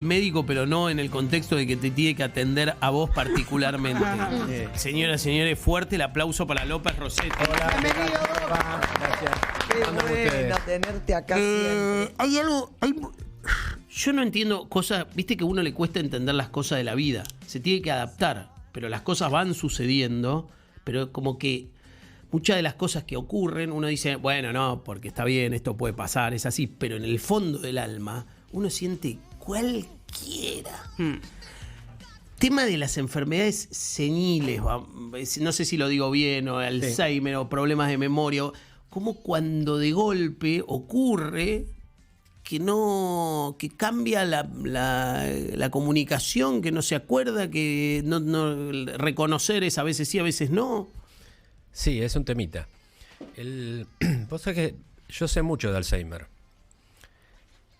médico, pero no en el contexto de que te tiene que atender a vos particularmente. Señoras y señores, fuerte el aplauso para López Rossetti. Hola, Bienvenido. Gracias. Qué bueno tenerte acá siempre. Hay algo... Yo no entiendo cosas... Viste que a uno le cuesta entender las cosas de la vida. Se tiene que adaptar, pero las cosas van sucediendo, pero como que muchas de las cosas que ocurren, uno dice, bueno, no, porque está bien, esto puede pasar, es así, pero en el fondo del alma, uno siente cualquiera. Tema de las enfermedades seniles, no sé si lo digo bien, o Alzheimer, o problemas de memoria, como cuando de golpe ocurre que cambia la comunicación, que no se acuerda, que no reconocer es a veces sí, a veces no. Sí, es un temita. Vos sabés que yo sé mucho de Alzheimer.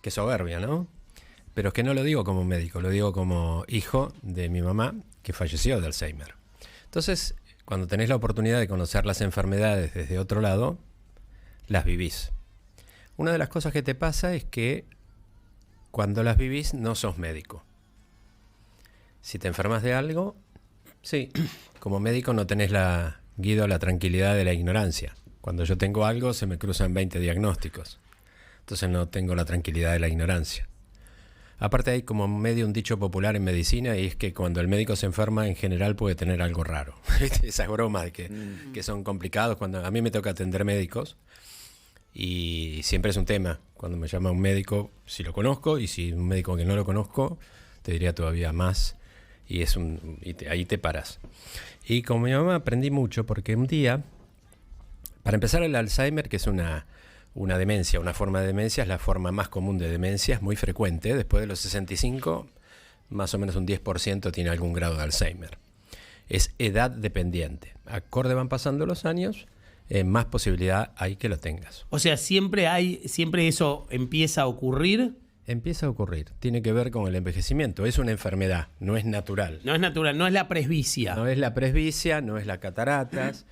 Qué soberbia, ¿no? Pero es que no lo digo como médico, lo digo como hijo de mi mamá que falleció de Alzheimer. Entonces, cuando tenés la oportunidad de conocer las enfermedades desde otro lado, las vivís. Una de las cosas que te pasa es que cuando las vivís no sos médico. Si te enfermas de algo, sí, como médico no tenés la tranquilidad de la ignorancia. Cuando yo tengo algo se me cruzan 20 diagnósticos. Entonces no tengo la tranquilidad de la ignorancia. Aparte hay como medio un dicho popular en medicina y es que cuando el médico se enferma en general puede tener algo raro. Esas bromas de que son complicados. Cuando a mí me toca atender médicos y siempre es un tema. Cuando me llama un médico, si lo conozco, y si un médico que no lo conozco, te diría todavía más. Y ahí te paras. Y con mi mamá aprendí mucho porque un día, para empezar el Alzheimer, que es una demencia, una forma de demencia, es la forma más común de demencia, es muy frecuente. Después de los 65, más o menos un 10% tiene algún grado de Alzheimer. Es edad dependiente. Acorde van pasando los años, más posibilidad hay que lo tengas. O sea, siempre eso empieza a ocurrir. Empieza a ocurrir. Tiene que ver con el envejecimiento. Es una enfermedad, no es natural. No es natural, no es la presbicia. No es la presbicia, no es la cataratas,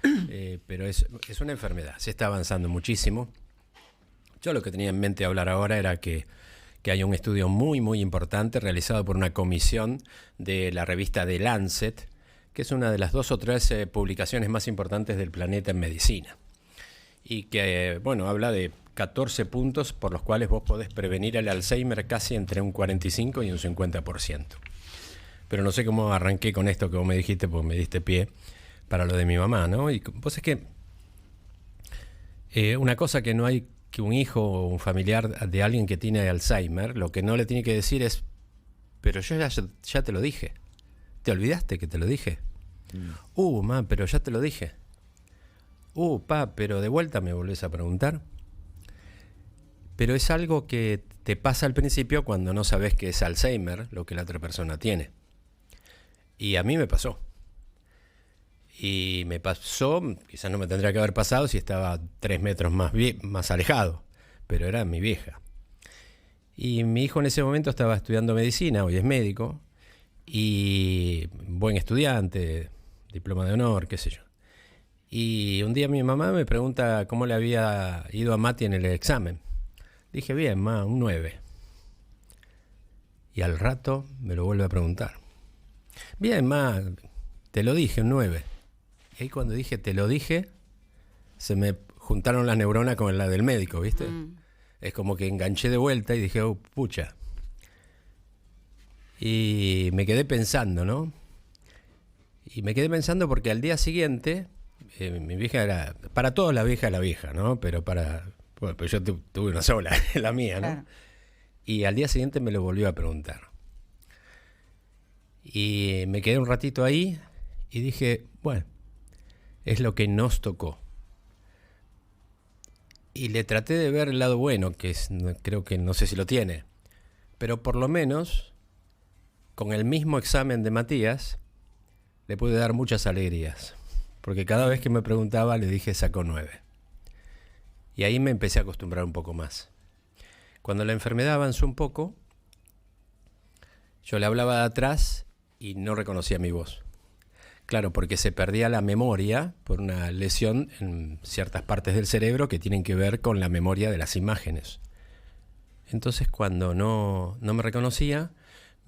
pero es una enfermedad. Se está avanzando muchísimo. Yo lo que tenía en mente hablar ahora era que hay un estudio muy, muy importante realizado por una comisión de la revista The Lancet, que es una de las 2 o 3 publicaciones más importantes del planeta en medicina. Y que, habla de 14 puntos por los cuales vos podés prevenir el Alzheimer casi entre un 45 y un 50%. Pero no sé cómo arranqué con esto que vos me dijiste, porque me diste pie para lo de mi mamá, ¿no? Y vos es que una cosa que no hay que un hijo o un familiar de alguien que tiene Alzheimer, lo que no le tiene que decir es, pero yo ya te lo dije. ¿Te olvidaste que te lo dije? Ma, pero ya te lo dije. Pa, pero de vuelta me volvés a preguntar. Pero es algo que te pasa al principio cuando no sabes que es Alzheimer lo que la otra persona tiene. Y a mí me pasó. Y me pasó, quizás no me tendría que haber pasado si estaba 3 metros más alejado, pero era mi vieja. Y mi hijo en ese momento estaba estudiando medicina, hoy es médico, y buen estudiante, diploma de honor, qué sé yo. Y un día mi mamá me pregunta cómo le había ido a Mati en el examen. Dije, bien, ma, un 9. Y al rato me lo vuelve a preguntar. Bien, ma, te lo dije, un 9. Y ahí cuando dije, te lo dije, se me juntaron las neuronas con la del médico, ¿viste? Es como que enganché de vuelta y dije, pucha. Y me quedé pensando, ¿no? Y me quedé pensando porque al día siguiente, mi vieja era, para todos la vieja es la vieja, ¿no? Pero pero yo tuve una sola, la mía, ¿no? Claro. Y al día siguiente me lo volvió a preguntar. Y me quedé un ratito ahí y dije, bueno, es lo que nos tocó. Y le traté de ver el lado bueno, creo que no sé si lo tiene, pero por lo menos con el mismo examen de Matías le pude dar muchas alegrías, porque cada vez que me preguntaba le dije sacó 9. Y ahí me empecé a acostumbrar un poco más. Cuando la enfermedad avanzó un poco, yo le hablaba de atrás y no reconocía mi voz. Claro, porque se perdía la memoria por una lesión en ciertas partes del cerebro que tienen que ver con la memoria de las imágenes. Entonces, cuando no me reconocía,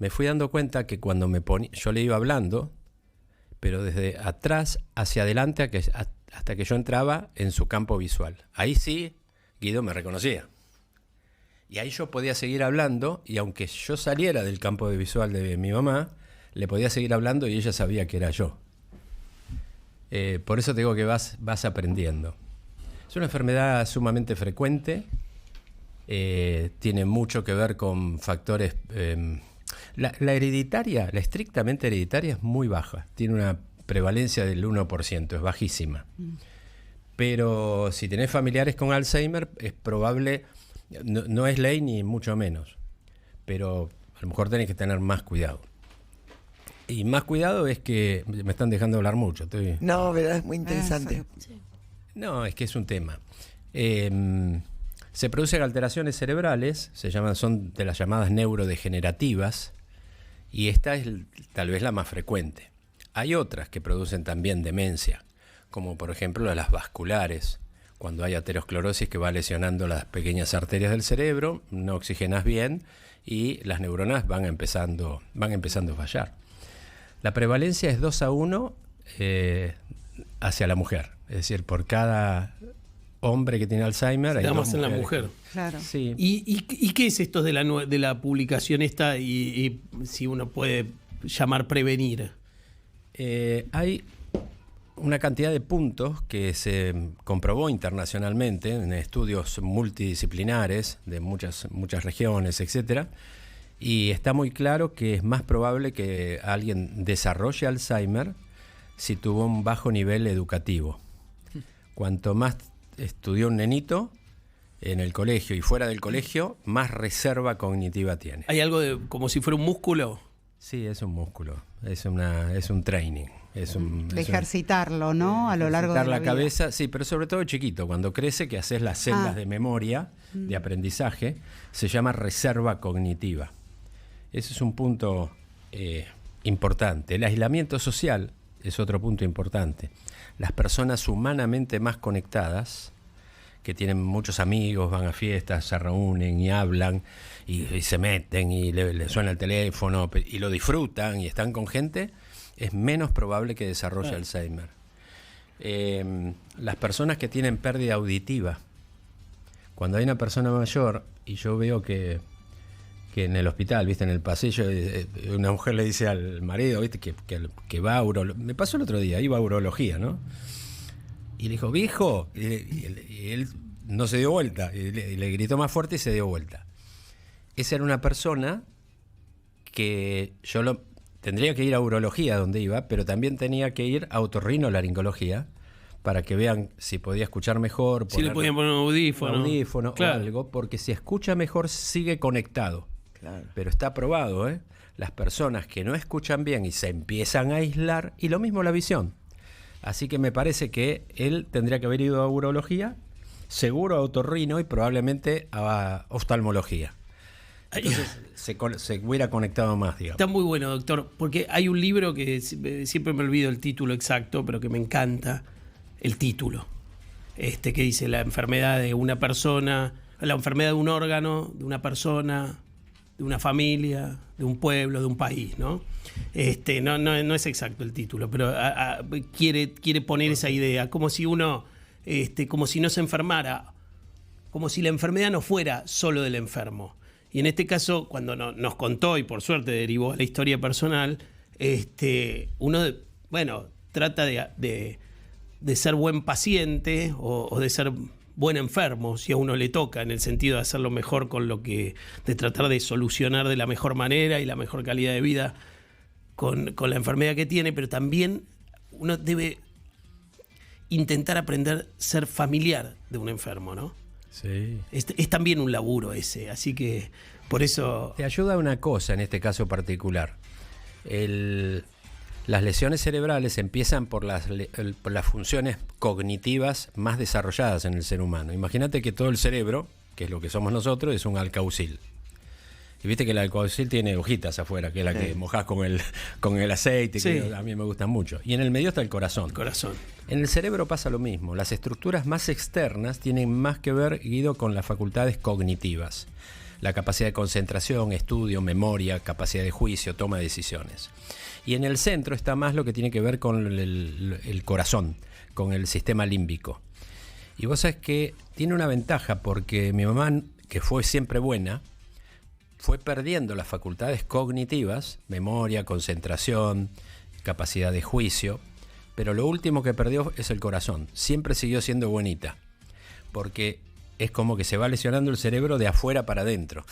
me fui dando cuenta que cuando yo le iba hablando, pero desde atrás hacia adelante hasta que yo entraba en su campo visual. Ahí sí, Guido me reconocía. Y ahí yo podía seguir hablando, y aunque yo saliera del campo visual de mi mamá, le podía seguir hablando y ella sabía que era yo. Por eso te digo que vas aprendiendo. Es una enfermedad sumamente frecuente, tiene mucho que ver con factores... La hereditaria, la estrictamente hereditaria es muy baja, tiene una prevalencia del 1%, es bajísima. Pero si tenés familiares con Alzheimer, es probable, no es ley ni mucho menos, pero a lo mejor tenés que tener más cuidado. Y más cuidado es que me están dejando hablar mucho. No, verdad, es muy interesante. No, es que es un tema. Se producen alteraciones cerebrales, son de las llamadas neurodegenerativas, y esta es tal vez la más frecuente. Hay otras que producen también demencia, como por ejemplo las vasculares, cuando hay aterosclerosis que va lesionando las pequeñas arterias del cerebro, no oxigenas bien y las neuronas van empezando a fallar. La prevalencia es 2-1 hacia la mujer, es decir, por cada hombre que tiene Alzheimer hay 2 mujeres. En la mujer. Claro. Sí. ¿Y qué es esto de la publicación esta y si uno puede llamar prevenir? Hay una cantidad de puntos que se comprobó internacionalmente en estudios multidisciplinares de muchas regiones, etcétera, y está muy claro que es más probable que alguien desarrolle Alzheimer si tuvo un bajo nivel educativo. Cuanto más estudió un nenito en el colegio y fuera del colegio, más reserva cognitiva tiene. ¿Hay algo como si fuera un músculo? Sí, es un músculo, es un training. De ejercitarlo, ¿no? A lo largo de la vida. Cabeza, sí, pero sobre todo chiquito, cuando crece, que haces las celdas de memoria, de aprendizaje, se llama reserva cognitiva. Ese es un punto importante. El aislamiento social es otro punto importante. Las personas humanamente más conectadas, que tienen muchos amigos, van a fiestas, se reúnen y hablan y se meten y le suena el teléfono y lo disfrutan y están con gente, es menos probable que desarrolle Alzheimer. Las personas que tienen pérdida auditiva, cuando hay una persona mayor y yo veo que en el hospital, viste, en el pasillo, una mujer le dice al marido, viste, que va a urología. Me pasó el otro día, iba a urología, ¿no? Y le dijo, viejo, y él no se dio vuelta, y le gritó más fuerte y se dio vuelta. Esa era una persona que tendría que ir a urología donde iba, pero también tenía que ir a otorrinolaringología para que vean si podía escuchar mejor. Si le podían poner un audífono. Claro. O algo, porque si escucha mejor sigue conectado. Claro. Pero está probado, ¿eh? Las personas que no escuchan bien y se empiezan a aislar, y lo mismo la visión. Así que me parece que él tendría que haber ido a urología, seguro a otorrino y probablemente a oftalmología. Entonces se hubiera conectado más, digamos. Está muy bueno, doctor, porque hay un libro que siempre me olvido el título exacto, pero que me encanta el título. Que dice la enfermedad de una persona, la enfermedad de un órgano, de una persona, de una familia, de un pueblo, de un país, ¿no? No es exacto el título, pero quiere poner esa idea, como si uno, como si no se enfermara, como si la enfermedad no fuera solo del enfermo. Y en este caso, cuando nos contó, y por suerte derivó a la historia personal, uno, trata de ser buen paciente o de ser buen enfermo, si a uno le toca, en el sentido de hacerlo mejor de tratar de solucionar de la mejor manera y la mejor calidad de vida con la enfermedad que tiene, pero también uno debe intentar aprender a ser familiar de un enfermo, ¿no? Sí. Es también un laburo ese, así que por eso... Te ayuda una cosa en este caso particular. Las lesiones cerebrales empiezan por las funciones cognitivas más desarrolladas en el ser humano. Imagínate que todo el cerebro, que es lo que somos nosotros, es un alcaucil. Y viste que el alcaucil tiene hojitas afuera, que es la que mojás con el aceite, sí, que a mí me gustan mucho. Y en el medio está el corazón. En el cerebro pasa lo mismo. Las estructuras más externas tienen más que ver, Guido, con las facultades cognitivas. la capacidad de concentración, estudio, memoria, capacidad de juicio, toma de decisiones. Y en el centro está más lo que tiene que ver con el corazón, con el sistema límbico. Y vos sabés que tiene una ventaja porque mi mamá, que fue siempre buena, fue perdiendo las facultades cognitivas, memoria, concentración, capacidad de juicio, pero lo último que perdió es el corazón. Siempre siguió siendo buenita, porque es como que se va lesionando el cerebro de afuera para adentro.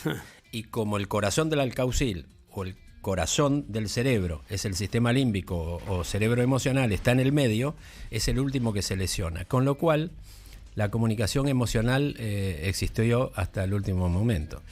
Y como el corazón del alcaucil o el corazón del cerebro es el sistema límbico o cerebro emocional, está en el medio, es el último que se lesiona. Con lo cual, la comunicación emocional existió hasta el último momento.